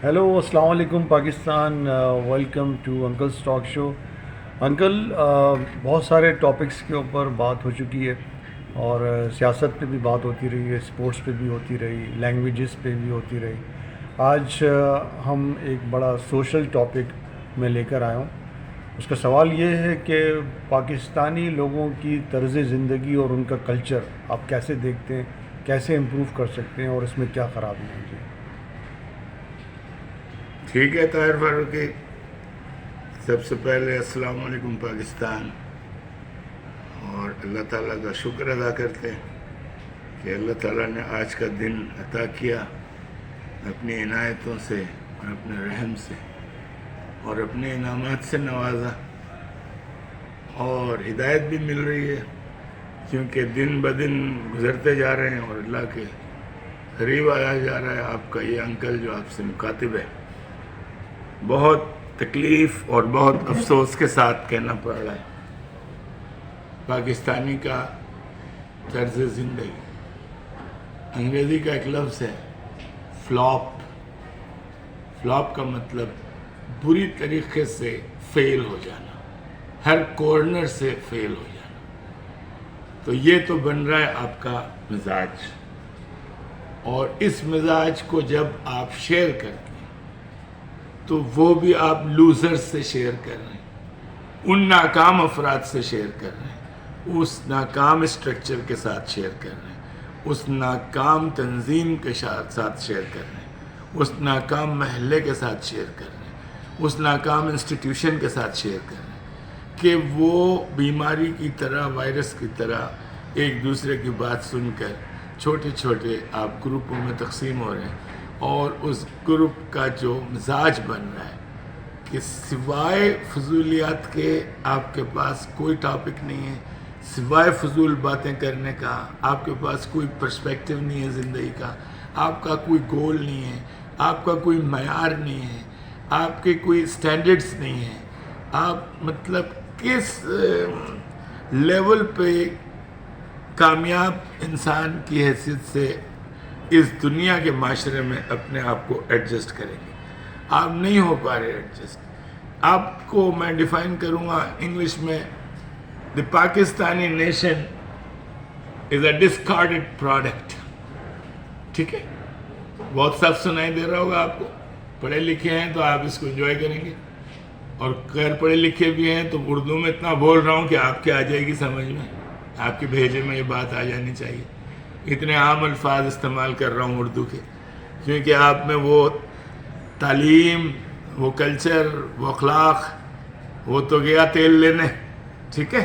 Hello, السلام علیکم Pakistan. Welcome to uncles talk show. Uncle, بہت سارے ٹاپکس کے اوپر بات ہو چکی ہے اور سیاست پہ بھی بات ہوتی رہی ہے، اسپورٹس پہ بھی ہوتی رہی، لینگویجز پہ بھی ہوتی رہی. آج ہم ایک بڑا سوشل ٹاپک میں لے کر آیا ہوں. اس کا سوال یہ ہے کہ پاکستانی لوگوں کی طرز زندگی اور ان کا کلچر آپ کیسے دیکھتے ہیں، کیسے امپروو کر سکتے ہیں اور اس میں کیا خرابی ہے؟ جی ٹھیک ہے طاہر فاروقی، سب سے پہلے السلام علیکم پاکستان. اور اللہ تعالیٰ کا شکر ادا کرتے ہیں کہ اللہ تعالیٰ نے آج کا دن عطا کیا اپنی عنایتوں سے اور اپنے رحم سے اور اپنے انعامات سے نوازا، اور ہدایت بھی مل رہی ہے کیونکہ دن بدن گزرتے جا رہے ہیں اور اللہ کے قریب آیا جا رہا ہے آپ کا یہ انکل جو آپ سے مخاطب ہے. بہت تکلیف اور بہت افسوس کے ساتھ کہنا پڑ رہا ہے، پاکستانی کا طرز زندگی، انگریزی کا ایک لفظ ہے فلاپ. فلاپ کا مطلب بری طریقے سے فیل ہو جانا، ہر کارنر سے فیل ہو جانا. تو یہ تو بن رہا ہے آپ کا مزاج، اور اس مزاج کو جب آپ شیئر کرتے ہیں تو وہ بھی آپ لوزر سے شیئر کر رہے ہیں، ان ناکام افراد سے شیئر کر رہے ہیں، اس ناکام اسٹرکچر کے ساتھ شیئر کر رہے ہیں، اس ناکام تنظیم کے ساتھ شیئر کر رہے ہیں، اس ناکام محلے کے ساتھ شیئر کر رہے ہیں، اس ناکام انسٹیٹیوشن کے ساتھ شیئر کر رہے ہیں کہ وہ بیماری کی طرح، وائرس کی طرح ایک دوسرے کی بات سن کر چھوٹے چھوٹے آپ گروپوں میں تقسیم ہو رہے ہیں. اور اس گروپ کا جو مزاج بن رہا ہے کہ سوائے فضولیات کے آپ کے پاس کوئی ٹاپک نہیں ہے، سوائے فضول باتیں کرنے کا آپ کے پاس کوئی پرسپیکٹیو نہیں ہے زندگی کا، آپ کا کوئی گول نہیں ہے، آپ کا کوئی معیار نہیں ہے، آپ کے کوئی سٹینڈرڈز نہیں ہیں. آپ مطلب کس لیول پہ کامیاب انسان کی حیثیت سے اس دنیا کے معاشرے میں اپنے آپ کو ایڈجسٹ کریں گے؟ آپ نہیں ہو پا رہے ایڈجسٹ. آپ کو میں ڈیفائن کروں گا انگلش میں، the Pakistani nation is a discarded product. ٹھیک ہے، بہت صاف سنائی دے رہا ہوگا آپ کو. پڑھے لکھے ہیں تو آپ اس کو انجوائے کریں گے، اور غیر پڑھے لکھے بھی ہیں تو اردو میں اتنا بول رہا ہوں کہ آپ کے آ جائے گی سمجھ میں، آپ کے بھیجے میں یہ بات آ جانی چاہیے. اتنے عام الفاظ استعمال کر رہا ہوں اردو کے، کیونکہ آپ میں وہ تعلیم، وہ کلچر، وہ اخلاق، وہ تو گیا تیل لینے. ٹھیک ہے،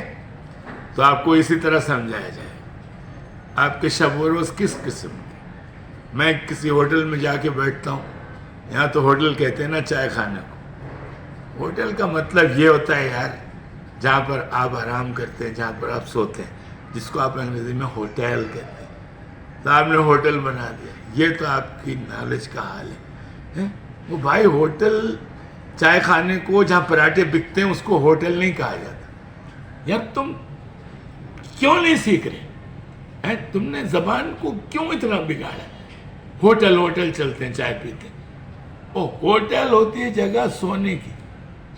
تو آپ کو اسی طرح سمجھایا جائے. آپ کے شب و روز کس قسم کے؟ میں کسی ہوٹل میں جا کے بیٹھتا ہوں، یہاں تو ہوٹل کہتے ہیں نا چائے خانے کو. ہوٹل کا مطلب یہ ہوتا ہے یار جہاں پر آپ آرام کرتے ہیں، جہاں پر آپ سوتے ہیں، جس کو آپ انگریزی میں ہوٹل کہتے ہیں. تو آپ نے ہوٹل بنا دیا. یہ تو آپ کی نالج کا حال ہے. وہ بھائی ہوٹل، چائے خانے کو جہاں پراٹھے بکتے ہیں اس کو ہوٹل نہیں کہا جاتا. یار تم کیوں نہیں سیکھ رہے؟ تم نے زبان کو کیوں اتنا بگاڑا؟ ہوٹل ہوٹل چلتے ہیں، چائے پیتے ہیں. او ہوٹل ہوتی ہے جگہ سونے کی.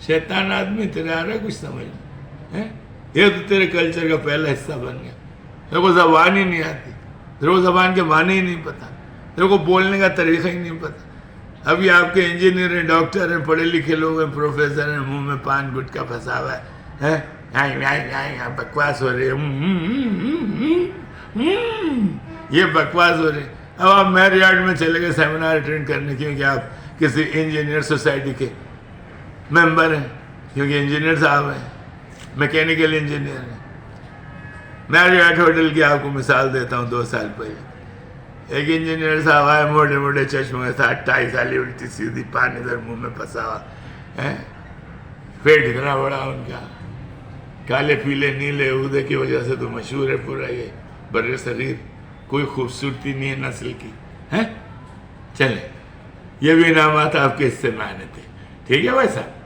شیطان آدمی تیرے آ رہا ہے کچھ سمجھ میں؟ یہ تو تیرے کلچر کا پہلا حصہ بن گیا. تیرے کو زبان ہی نہیں آتی، تیرے کو زبان کے معنی ہی نہیں پتا، تیرے کو بولنے کا طریقہ ہی نہیں پتا. ابھی آپ کے انجینئر ہیں، ڈاکٹر ہیں، پڑھے لکھے لوگ ہیں، پروفیسر ہیں، منہ میں پان گٹکا پھنسا ہوا ہے، بکواس ہو رہی ہے، یہ بکواس ہو رہی ہے. اب آپ میریاٹ میں چلے گئے سیمینار اٹینڈ کرنے کیونکہ آپ کسی انجینئر سوسائٹی کے ممبر ہیں، کیونکہ انجینئر صاحب ہیں، میکینیکل انجینئر ہیں. میریاٹ ہوٹل کی آپ کو مثال دیتا ہوں. 2 سال پہلے ایک انجینئر صاحب آئے، موٹے موٹے چشموں کے ساتھ، 2.5 سالی الٹی سیدھی، پانی ادھر منہ میں پھنسا ہوا، پیٹ اتنا بڑا ان کا، کالے پیلے نیلے عہدے کی وجہ سے تو مشہور ہے پورا یہ بر صغیر. کوئی خوبصورتی نہیں ہے نسل کی. چلیں، یہ بھی انعامات آپ کے حصے میں آنے تھے. ٹھیک ہے بھائی صاحب.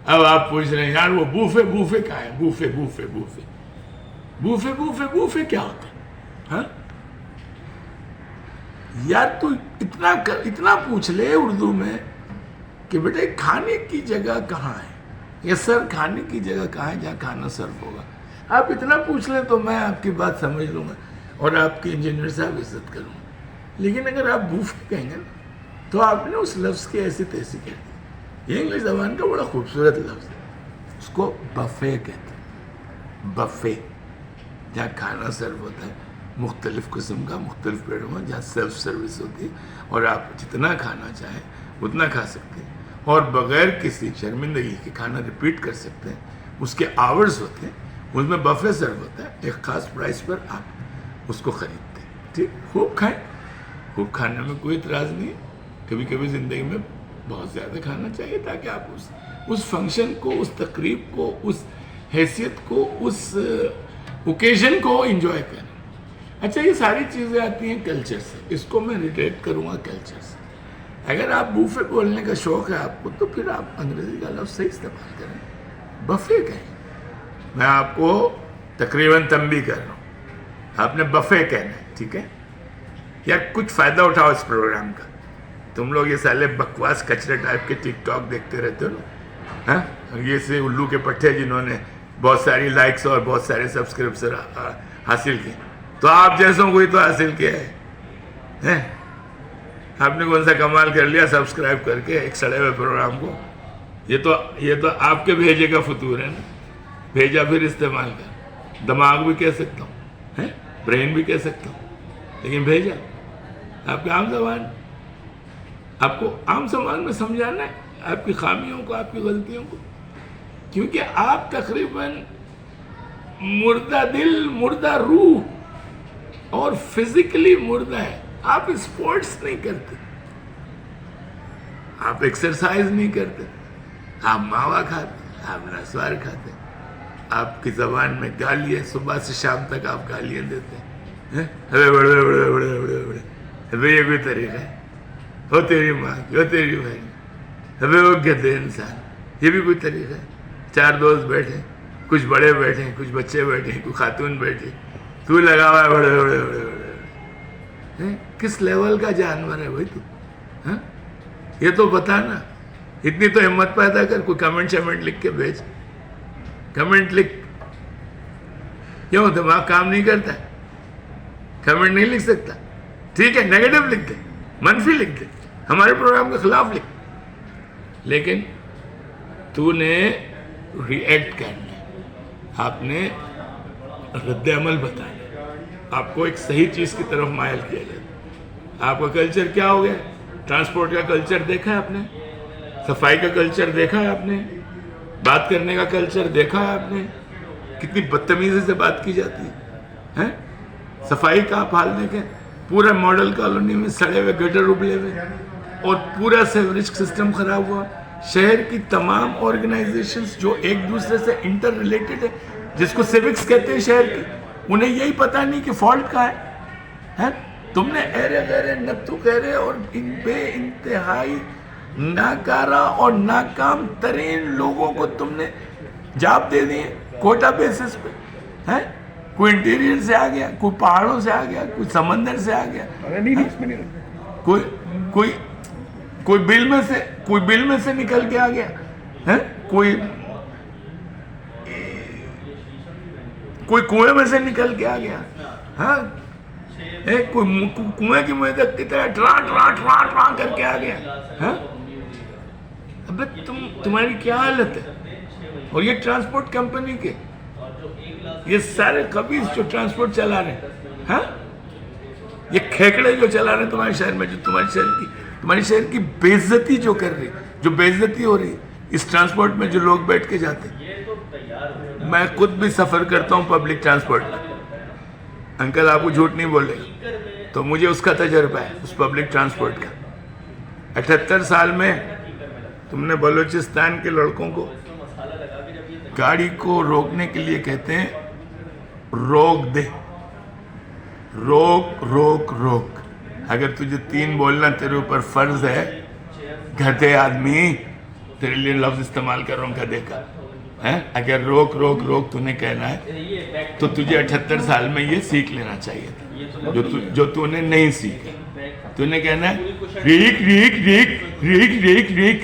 اب آپ پوچھ رہے ہیں یار وہ بوفے بوفے کہاں ہے؟ Buffet buffet buffet buffet buffet buffet کیا ہوتا ہے؟ ہاں یار تو اتنا پوچھ لے اردو میں کہ بیٹے کھانے کی جگہ کہاں ہے, یا سر کھانے کی جگہ کہاں ہے جہاں کھانا سرو ہوگا. آپ اتنا پوچھ لیں تو میں آپ کی بات سمجھ لوں گا اور آپ کے انجینئر صاحب عزت کروں گا. لیکن اگر آپ بوفے کہیں گے نا تو آپ نے اس لفظ کی ایسی تیسی کر دی. یہ انگلش زبان کا بڑا خوبصورت لفظ ہے, اس کو بفے کہتے ہیں. بفے جہاں کھانا سرو ہوتا ہے مختلف قسم کا, مختلف پیڑوں میں, جہاں سیلف سروس ہوتی ہے اور آپ جتنا کھانا چاہیں اتنا کھا سکتے ہیں اور بغیر کسی شرمندگی کے کھانا ریپیٹ کر سکتے ہیں. اس کے آورز ہوتے ہیں, اس میں بفے سرو ہوتا ہے, ایک خاص پرائس پر آپ اس کو خریدتے ہیں. ٹھیک, خوب کھائیں, خوب کھانے میں کوئی اعتراض نہیں ہے. کبھی کبھی زندگی میں بہت زیادہ کھانا چاہیے تاکہ آپ اس فنکشن کو, اس تقریب کو, اس حیثیت کو, اس اوکیزن کو انجوائے کریں. اچھا, یہ ساری چیزیں آتی ہیں کلچر سے, اس کو میں ریلیٹ کروں گا کلچر سے. اگر آپ بوفے بولنے کا شوق ہے آپ کو تو پھر آپ انگریزی کا لفظ صحیح استعمال کریں, بفے کہیں. میں آپ کو تقریباً تنبیہ کر رہا ہوں, آپ نے بفے کہنا ہے, ٹھیک ہے. یا کچھ فائدہ اٹھاؤ اس پروگرام کا. تم لوگ یہ سالے بکواس کچرے ٹائپ کے ٹک ٹاک دیکھتے رہتے ہو نا, یہ سے الو کے پٹھے جنہوں نے بہت ساری لائکس اور بہت سارے سبسکرپشن حاصل کیے, تو آپ جیسوں کوئی تو حاصل کیا ہے. آپ نے کون سا کمال کر لیا سبسکرائب کر کے ایک سڑے ہوئے پروگرام کو. یہ تو آپ کے بھیجے کا فطور ہے نا. بھیجا پھر استعمال کر, دماغ بھی کہہ سکتا ہوں, برین بھی کہہ سکتا ہوں, لیکن بھیجا. آپ کی عام زبان, آپ کو عام زبان میں سمجھانا ہے آپ کی خامیوں کو, آپ کی غلطیوں کو. کیونکہ آپ تقریباً مردہ دل, مردہ روح اور فزیکلی مردہ ہے. آپ اسپورٹس نہیں کرتے, آپ ایکسرسائز نہیں کرتے, آپ ماوا کھاتے, آپ نسوار کھاتے, آپ کی زبان میں گالیاں صبح سے شام تک آپ گالیاں دیتے ہیں. ارے بڑے بڑے بڑے بڑے بڑے, یہ کوئی طریقہ ہے؟ ہو تیری ماں کی, ہو تیری بھائی, ابھی وہ کہتے ہیں انسان, یہ بھی کوئی طریقہ ہے؟ چار دوست بیٹھے, کچھ بڑے بیٹھے, کچھ بچے بیٹھے, کوئی خاتون بیٹھی, تو لگا ہوا ہے بڑے بڑے بڑے بڑے. کس لیول کا جانور ہے بھائی تو؟ یہ تو بتا نا. اتنی تو ہمت پیدا کر, کوئی کمنٹ شمنٹ لکھ کے بھیج. کمنٹ لکھ. کیوں دماغ کام نہیں کرتا؟ کمنٹ نہیں لکھ سکتا؟ ٹھیک ہے, نیگیٹو لکھ دے, منفی لکھ دے, ہمارے پروگرام کے خلاف لکھ. لیکن تو نے ری ایکٹ کرنا ہے, آپ نے رد عمل بتانا, آپ کو ایک صحیح چیز کی طرف مائل کیا جائے. آپ کا کلچر کیا ہو گیا؟ ٹرانسپورٹ کا کلچر دیکھا ہے آپ نے, صفائی کا کلچر دیکھا ہے آپ نے, بات کرنے کا کلچر دیکھا ہے آپ نے, کتنی بدتمیزی سے بات کی جاتی ہے. صفائی کا آپ حال دیکھیں, پورا ماڈل کالونی میں سڑے ہوئے گٹر ابلے ہوئے اور پورا سیوریج سسٹم خراب ہوا. شہر کی تمام آرگنائزیشنز جو ایک دوسرے سے انٹر ریلیٹڈ ہے, جس کو سیوکس کہتے ہیں شہر کی, انہیں یہی پتا نہیں کہ فالٹ کہاں ہے. تم نے ایرے غیرے نتو غیرے اور بے انتہائی ناکارہ اور ناکام ترین لوگوں کو تم نے جاب دے دیے کوٹا بیسس پہ. کوئی انٹیریئر سے آ گیا, کوئی پہاڑوں سے آ گیا, کوئی سمندر سے آ گیا, کوئی بل میں سے نکل کے آ گیا, کوئی کنویں میں سے نکل کے آ گیا, کوئی کنویں کی منہ تک کی طرح ٹراں کر کے آ گیا. ابے تمہاری کیا حالت ہے؟ اور یہ ٹرانسپورٹ کمپنی کے یہ سارے خبیث جو ٹرانسپورٹ چلا رہے ہیں, یہ کھیکڑے جو چلا رہے ہیں تمہارے شہر میں, جو تمہاری شہر کی بے عزتی جو کر رہی, جو بے عزتی ہو رہی اس ٹرانسپورٹ میں جو لوگ بیٹھ کے جاتے ہیں. میں خود بھی سفر کرتا ہوں پبلک ٹرانسپورٹ میں, انکل آپ کو جھوٹ نہیں بولے گا, تو مجھے اس کا تجربہ ہے اس پبلک ٹرانسپورٹ کا. 78 سال میں تم نے بلوچستان کے لڑکوں کو گاڑی کو روکنے کے لیے کہتے ہیں روک دے, روک روک روک. اگر تجھے 3 بولنا تیرے اوپر فرض ہے, گدھے آدمی, تیرے لیے لفظ استعمال کر رہا ہوں گدھے کا, اگر روک روک روک تو نے کہنا ہے تو تجھے 78 سال میں یہ سیکھ لینا چاہیے تھا, جو تو نے نہیں سیکھا. تو نے کہنا ہے ریک ریک ریک ریک ریک ریک,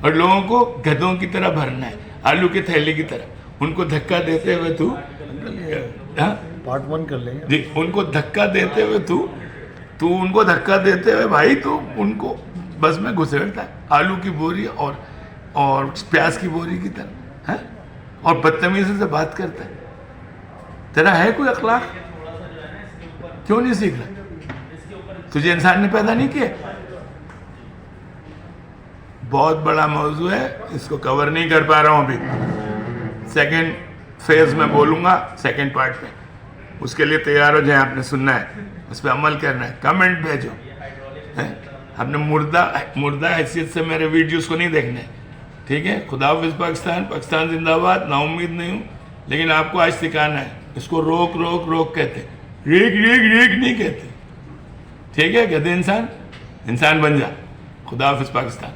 اور لوگوں کو گدھوں کی طرح بھرنا ہے, آلو کی تھیلی کی طرح. ان کو دھکا دیتے ہوئے تو ہاں پارٹ 1 کر لیں گے. جی, ان کو دھکا دیتے ہوئے تو ان کو دھکا دیتے ہوئے بھائی تو ان کو بس میں گھسیڑتا ہے آلو کی بوری اور پیاز کی بوری کی طرح, ہیں, اور بدتمیزی سے بات کرتا ہے. تیرا ہے کوئی اخلاق؟ کیوں نہیں سیکھ رہا؟ تجھے انسان نے پیدا نہیں کیا؟ بہت بڑا موضوع ہے, اس کو کور نہیں کر پا رہا ہوں ابھی. سیکنڈ فیز میں بولوں گا, سیکنڈ پارٹ میں. اس کے لیے تیار ہو جائیں, آپ نے سننا ہے, اس پہ عمل کرنا ہے. کمنٹ بھیجو. آپ نے مردہ حیثیت سے میرے ویڈیوز کو نہیں دیکھنا ہے, ٹھیک ہے؟ خدا حافظ پاکستان, پاکستان زندہ باد. نا امید نہیں ہوں, لیکن آپ کو آج سکھانا ہے. اس کو روک روک روک کہتے, ریک ریک ریک نہیں کہتے, ٹھیک ہے؟ کہتے انسان بن جا. خدا حافظ پاکستان.